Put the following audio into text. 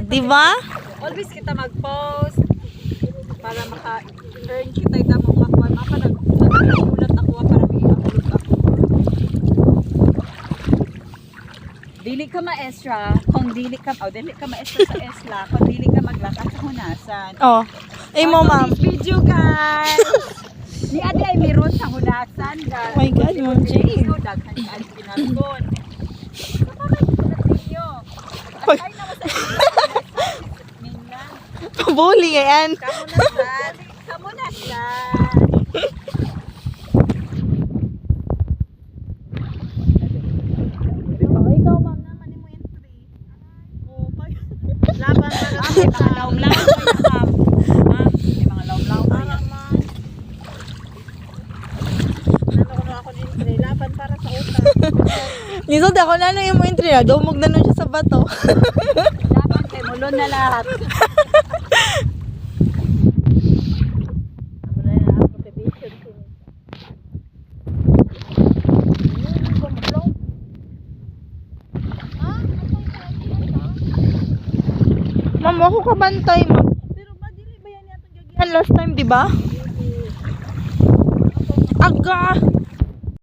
Di ba? Always kita mag-post para maka-earn kita ita mo makuha. Maka nag-ulat ako para may upload ako. Dili ka maestra, kung dili ka maestra sa esla, kung dili ka maglakas sa hunasan. Oh. Ay mo, ma'am. This video, guys. Ni ate ay meron sa hunasan, guys. Oh my God, Ma'am Jane. Daghan ka ang pinagkon. Video. At ay naman sa Mingan. Pabuli yan. Kamu na sa. Ikaw, ma'am, naman mo entry. Oh, laban para sa mga lawlaw. May mga lawlaw pa yan. Ano ako ni entry? Laban para sa utang. Nisod ako na lang yung entry na. Dumog na nun siya sa bato. Laban kay mulon na lahat. Ma'am, ako kabantay, ma'am. Pero madili ba yan yatong gagihan? Last time, di ba? Aga!